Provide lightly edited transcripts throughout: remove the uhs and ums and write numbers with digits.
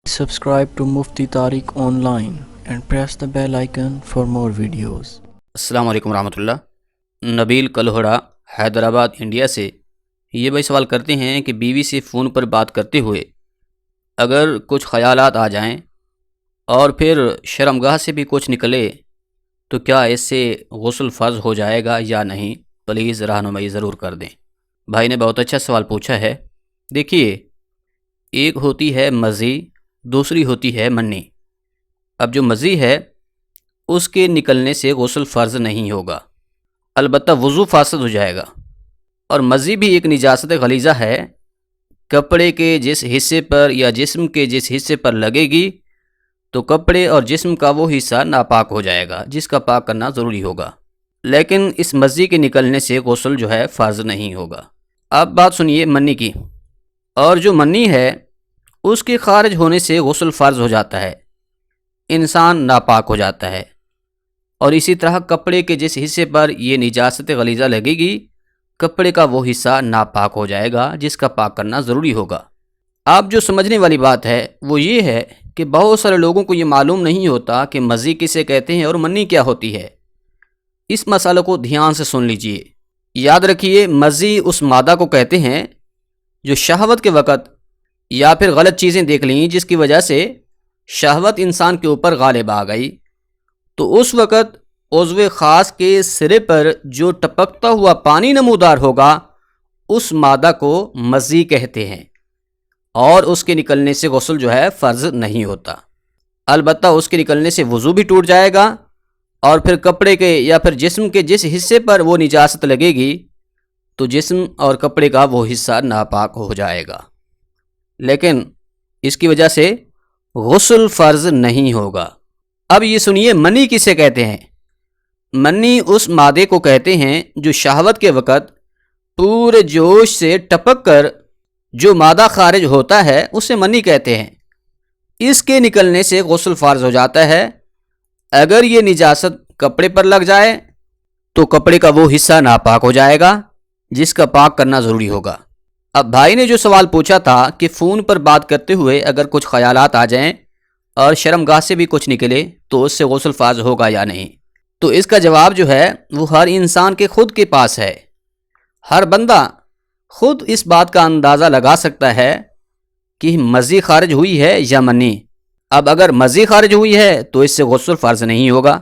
Subscribe to Mufti Tariq Online and press the bell icon for more videos. السلام علیکم ورحمۃ اللہ۔ نبیل کلہڑا Hyderabad India سے یہ بھائی سوال کرتے ہیں کہ بیوی سے فون پر بات کرتے ہوئے اگر کچھ خیالات آ جائیں اور پھر شرمگاہ سے بھی کچھ نکلے تو کیا اس سے غسل فرض ہو جائے گا یا نہیں؟ پلیز رہنمائی ضرور کر دیں۔ بھائی نے بہت اچھا سوال پوچھا ہے۔ دیکھیے، ایک ہوتی ہے مزی، دوسری ہوتی ہے منی۔ اب جو مزی ہے اس کے نکلنے سے غسل فرض نہیں ہوگا، البتہ وضو فاسد ہو جائے گا۔ اور مزی بھی ایک نجاست غلیظہ ہے، کپڑے کے جس حصے پر یا جسم کے جس حصے پر لگے گی تو کپڑے اور جسم کا وہ حصہ ناپاک ہو جائے گا جس کا پاک کرنا ضروری ہوگا، لیکن اس مزی کے نکلنے سے غسل جو ہے فرض نہیں ہوگا۔ اب بات سنیے منی کی۔ اور جو منی ہے اس کے خارج ہونے سے غسل فرض ہو جاتا ہے، انسان ناپاک ہو جاتا ہے۔ اور اسی طرح کپڑے کے جس حصے پر یہ نجاست غلیظہ لگے گی کپڑے کا وہ حصہ ناپاک ہو جائے گا جس کا پاک کرنا ضروری ہوگا۔ آپ جو سمجھنے والی بات ہے وہ یہ ہے کہ بہت سارے لوگوں کو یہ معلوم نہیں ہوتا کہ مزی کسے کہتے ہیں اور منی کیا ہوتی ہے۔ اس مسئلے کو دھیان سے سن لیجئے۔ یاد رکھیے، مزی اس مادہ کو کہتے ہیں جو شہوت کے وقت یا پھر غلط چیزیں دیکھ لیں جس کی وجہ سے شہوت انسان کے اوپر غالب آ گئی، تو اس وقت عضو خاص کے سرے پر جو ٹپکتا ہوا پانی نمودار ہوگا اس مادہ کو مزی کہتے ہیں، اور اس کے نکلنے سے غسل جو ہے فرض نہیں ہوتا۔ البتہ اس کے نکلنے سے وضو بھی ٹوٹ جائے گا، اور پھر کپڑے کے یا پھر جسم کے جس حصے پر وہ نجاست لگے گی تو جسم اور کپڑے کا وہ حصہ ناپاک ہو جائے گا، لیکن اس کی وجہ سے غسل فرض نہیں ہوگا۔ اب یہ سنیے، منی کسے کہتے ہیں؟ منی اس مادے کو کہتے ہیں جو شہوت کے وقت پورے جوش سے ٹپک کر جو مادہ خارج ہوتا ہے اسے منی کہتے ہیں۔ اس کے نکلنے سے غسل فرض ہو جاتا ہے۔ اگر یہ نجاست کپڑے پر لگ جائے تو کپڑے کا وہ حصہ ناپاک ہو جائے گا جس کا پاک کرنا ضروری ہوگا۔ اب بھائی نے جو سوال پوچھا تھا کہ فون پر بات کرتے ہوئے اگر کچھ خیالات آ جائیں اور شرمگاہ سے بھی کچھ نکلے تو اس سے غسل فرض ہوگا یا نہیں، تو اس کا جواب جو ہے وہ ہر انسان کے خود کے پاس ہے۔ ہر بندہ خود اس بات کا اندازہ لگا سکتا ہے کہ مزی خارج ہوئی ہے یا منی۔ اب اگر مزی خارج ہوئی ہے تو اس سے غسل فرض نہیں ہوگا،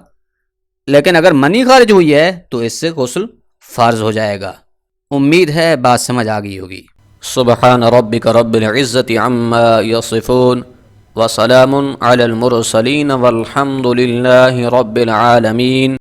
لیکن اگر منی خارج ہوئی ہے تو اس سے غسل فرض ہو جائے گا۔ امید ہے بات سمجھ آ گئی ہوگی۔ سبحان ربک رب العزت عما یصفون وسلام علی المرسلین والحمد للہ رب العالمین۔